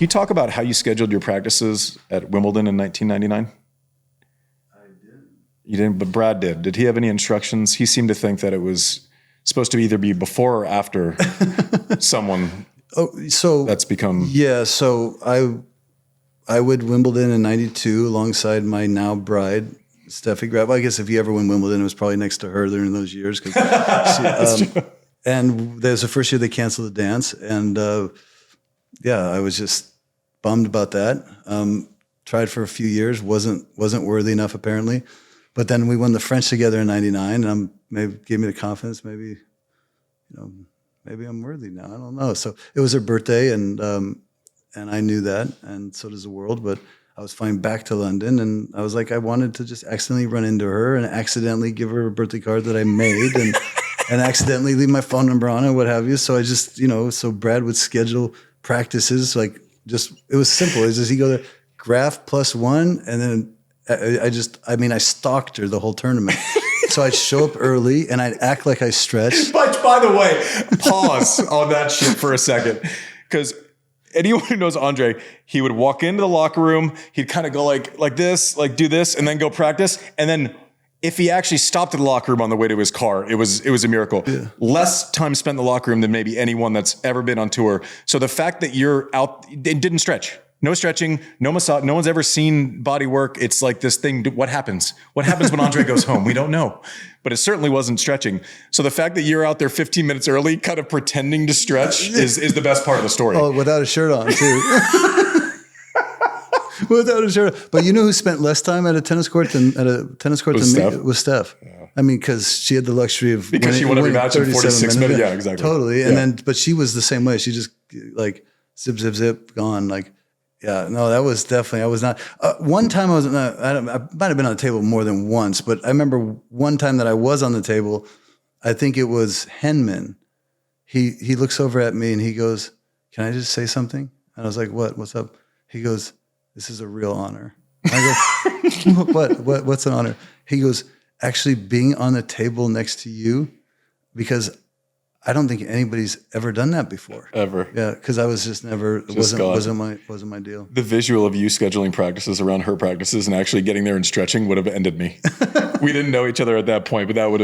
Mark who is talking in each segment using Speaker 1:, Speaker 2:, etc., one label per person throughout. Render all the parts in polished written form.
Speaker 1: you talk about how you scheduled your practices at Wimbledon in 1999?
Speaker 2: I didn't.
Speaker 1: You didn't, but Brad did. Did he have any instructions? He seemed to think that it was supposed to either be before or after someone that's become...
Speaker 2: Yeah, so I would Wimbledon in 92 alongside my now bride, Steffi Graf. I guess if you ever win Wimbledon, it was probably next to her during those years. And there's the first year they canceled the dance. And I was just bummed about that. Tried for a few years, wasn't worthy enough apparently. But then we won the French together in 99 and maybe gave me the confidence, maybe I'm worthy now. I don't know. So it was her birthday and I knew that, and so does the world, but I was flying back to London and I was like, I wanted to just accidentally run into her and accidentally give her a birthday card that I made and accidentally leave my phone number on and what have you. So I just, so Brad would schedule practices, it was simple. It's just, he go there, Graf +1, and then I stalked her the whole tournament. So I'd show up early and I'd act like I stretched.
Speaker 1: But by the way, pause on that shit for a second. Because anyone who knows Andre, he would walk into the locker room, he'd kind of go like this, like do this, and then go practice. And then if he actually stopped at the locker room on the way to his car, it was a miracle. Yeah. Less time spent in the locker room than maybe anyone that's ever been on tour. So the fact that you're out, it didn't stretch. No stretching, no massage. No one's ever seen body work. It's like this thing. What happens? What happens when Andre goes home? We don't know. But it certainly wasn't stretching. So the fact that you're out there 15 minutes early, kind of pretending to stretch is the best part of the story.
Speaker 2: Oh, without a shirt on too. Without a shirt on. But you know who spent less time at a tennis court than me? Was Steph. Yeah. I mean, because she had the luxury of
Speaker 1: she won every match in 46 minutes. Yeah, exactly.
Speaker 2: Totally. And but she was the same way. She just like zip, zip, zip, gone. Like, yeah, no, that was definitely, I was not. One time I might have been on the table more than once, but I remember one time that I was on the table, I think it was Henman. He looks over at me and he goes, "Can I just say something?" And I was like, "What? What's up?" He goes, "This is a real honor." I go, What's an honor? He goes, "Actually being on the table next to you, because I don't think anybody's ever done that before."
Speaker 1: Ever.
Speaker 2: Yeah, because I was just never, it wasn't my deal.
Speaker 1: The visual of you scheduling practices around her practices and actually getting there and stretching would have ended me. We didn't know each other at that point, but that would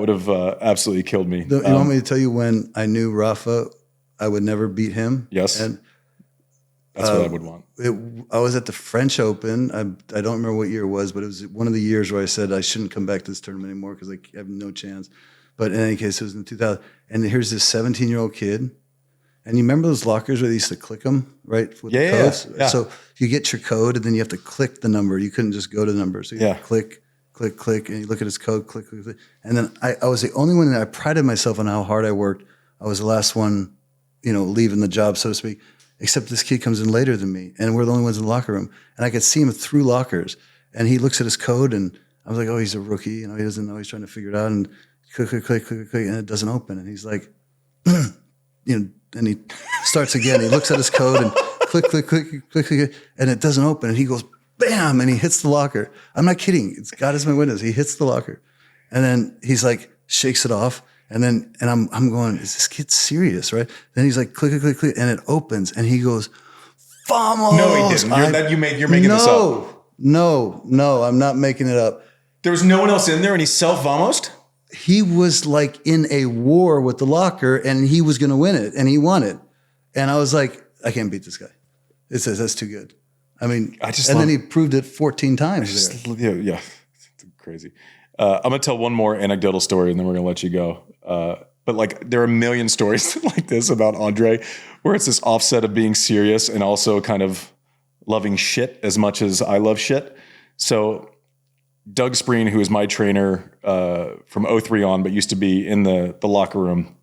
Speaker 1: have absolutely killed me.
Speaker 2: You want me to tell you when I knew Rafa, I would never beat him?
Speaker 1: Yes.
Speaker 2: And
Speaker 1: that's what I would want.
Speaker 2: I was at the French Open. I don't remember what year it was, but it was one of the years where I said I shouldn't come back to this tournament anymore because I have no chance. But in any case, it was in 2000. And here's this 17-year-old kid. And you remember those lockers where they used to click them, right? With the codes? Yeah. So you get your code, and then you have to click the number. You couldn't just go to the number. So you click, click, click, and you look at his code, click, click, click. And then I was the only one that I prided myself on how hard I worked. I was the last one, leaving the job, so to speak. Except this kid comes in later than me, and we're the only ones in the locker room. And I could see him through lockers. And he looks at his code, and I was like, oh, he's a rookie. He doesn't know. He's trying to figure it out. And click, click, click, click, click, and it doesn't open. And he's like, and he starts again. He looks at his code and click, click, click, click, click, and it doesn't open. And he goes, bam, and he hits the locker. I'm not kidding. It's God is my witness. He hits the locker. And then he's like, shakes it off. And I'm going, is this kid serious, right? Then he's like, click, click, click, click, and it opens. And he goes, vamos.
Speaker 1: No, he didn't. You're making this up.
Speaker 2: No, I'm not making it up.
Speaker 1: There was no one else in there, and he self-vomosed?
Speaker 2: He was like in a war with the locker, and he was going to win it, and he won it. And I was like, I can't beat this guy. It says that's too good. I mean, then he proved it 14 times.
Speaker 1: Yeah, it's crazy. I'm going to tell one more anecdotal story, and then we're going to let you go. But like, there are a million stories like this about Andre, where it's this offset of being serious and also kind of loving shit as much as I love shit. So Doug Spreen, who is my trainer from 03 on, but used to be in the locker room,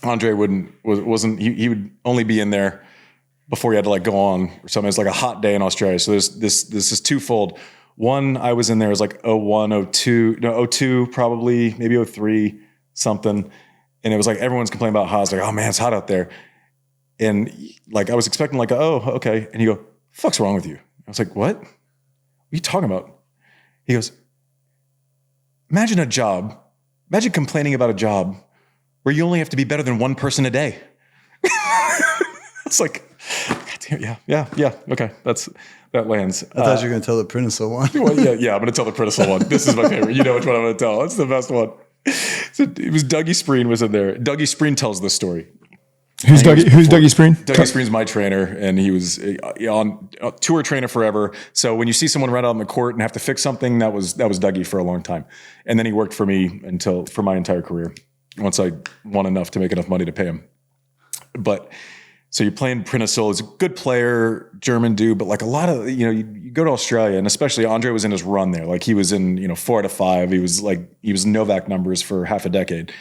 Speaker 1: Andre wasn't. He would only be in there before he had to like go on or something. It's like a hot day in Australia. So this is twofold. One, I was in there, it was like 02 probably, maybe 03, something. And it was like, everyone's complaining about how, I was like, oh man, it's hot out there. And like, I was expecting like, oh, okay. And you go, fuck's wrong with you? I was like, what? What are you talking about? He goes, imagine complaining about a job where you only have to be better than one person a day. It's like, God Yeah. Okay, that lands.
Speaker 2: I thought you were going to tell the Prentice one.
Speaker 1: Well, yeah. I'm going to tell the Prentice one. This is my favorite. You know which one I'm going to tell. It's the best one. So it was Dougie Spreen was in there. Dougie Spreen tells this story.
Speaker 3: Who's Dougie Spreen?
Speaker 1: Dougie Spreen's my trainer, and he was on a tour trainer forever. So when you see someone run out on the court and have to fix something, that was Dougie for a long time. And then he worked for me for my entire career. Once I won enough to make enough money to pay him. But so you're playing Prentice. He's a good player, German dude, but like a lot of, you go to Australia, and especially Andre was in his run there. Like he was in, 4 out of 5. He was Novak numbers for half a decade.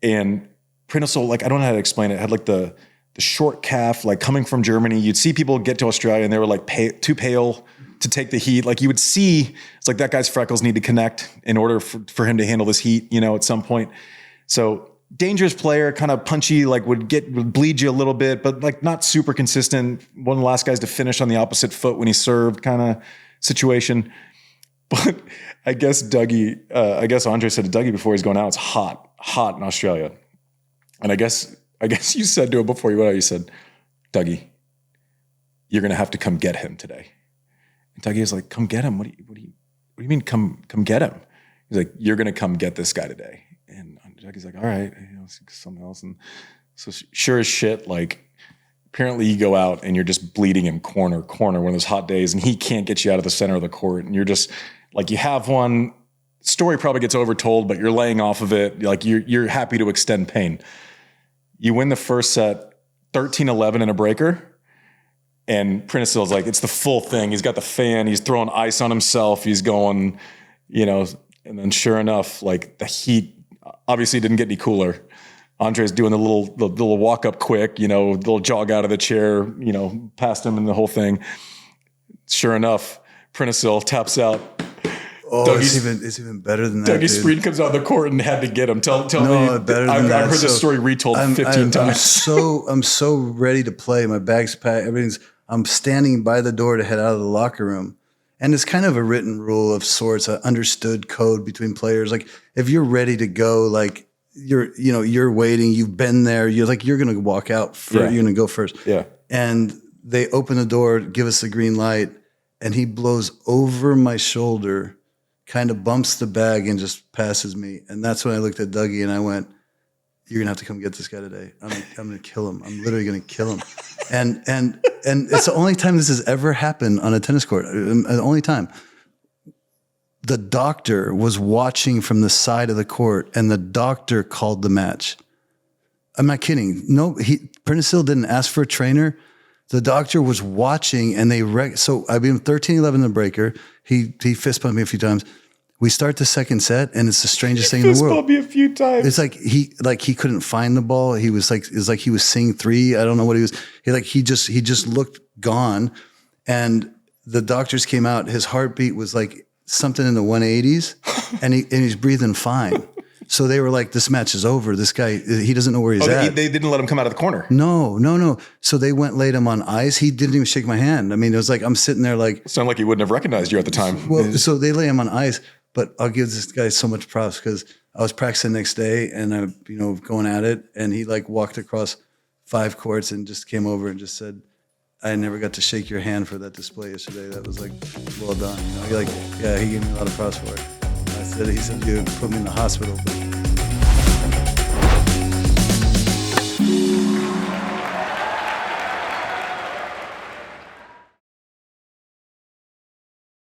Speaker 1: And Prentice, like, I don't know how to explain it, had like the short calf, like coming from Germany. You'd see people get to Australia and they were like too pale to take the heat. Like you would see, it's like that guy's freckles need to connect in order for him to handle this heat, at some point. So dangerous player, kind of punchy, like would bleed you a little bit, but like not super consistent. One of the last guys to finish on the opposite foot when he served kind of situation. But I guess Andre said to Dougie before he's going out, it's hot in Australia. And I guess you said to him before you went out, you said, Dougie, you're going to have to come get him today. And Dougie was like, come get him? What do you mean come get him? He's like, you're going to come get this guy today. And Dougie's like, all right, something else. And so sure as shit, like apparently you go out and you're just bleeding him corner, one of those hot days, and he can't get you out of the center of the court. And you're just like, you have one story probably gets overtold, but you're laying off of it. Like you're happy to extend pain. You win the first set 13-11 in a breaker. And Prentice is like, it's the full thing. He's got the fan. He's throwing ice on himself. He's going, and then sure enough, like the heat obviously didn't get any cooler. Andre's doing the little walk up quick, little jog out of the chair, past him and the whole thing. Sure enough, Prentice taps out.
Speaker 2: Oh, it's even better than that.
Speaker 1: Dougie Spreen comes on the court and had to get him. Tell me.
Speaker 2: Better than
Speaker 1: I've
Speaker 2: that.
Speaker 1: heard this story retold 15 times.
Speaker 2: I'm so ready to play. My bag's packed. I'm standing by the door to head out of the locker room. And it's kind of a written rule of sorts, an understood code between players. Like if you're ready to go, like you're waiting, you've been there, you're going to walk out first, you're going to go first.
Speaker 1: Yeah.
Speaker 2: And they open the door, give us the green light, and he blows over my shoulder, kind of bumps the bag and just passes me. And that's when I looked at Dougie and I went, you're going to have to come get this guy today. I'm going to kill him. I'm literally going to kill him. And it's the only time this has ever happened on a tennis court. The only time. The doctor was watching from the side of the court and the doctor called the match. I'm not kidding. No, Prentice didn't ask for a trainer. The doctor was watching and so I've been 13-11 in the breaker. He fist bumped me a few times. We start the second set and it's the strangest thing in the world.
Speaker 1: Fist bumped me a few times.
Speaker 2: It's like he couldn't find the ball. He was like, it's like he was seeing 3. I don't know what he was. He just looked gone. And the doctors came out. His heartbeat was like something in the 180s and he's breathing fine. So they were like, this match is over. This guy, he doesn't know where he's at.
Speaker 1: They didn't let him come out of the corner.
Speaker 2: No. So they laid him on ice. He didn't even shake my hand. I mean, it was like, I'm sitting there like.
Speaker 1: It sounded like he wouldn't have recognized you at the time.
Speaker 2: Well, so they lay him on ice, but I'll give this guy so much props because I was practicing the next day and I, going at it. And he like walked across 5 courts and just came over and just said, I never got to shake your hand for that display yesterday. That was like, well done. He gave me a lot of props for it. He said you put me in the hospital. But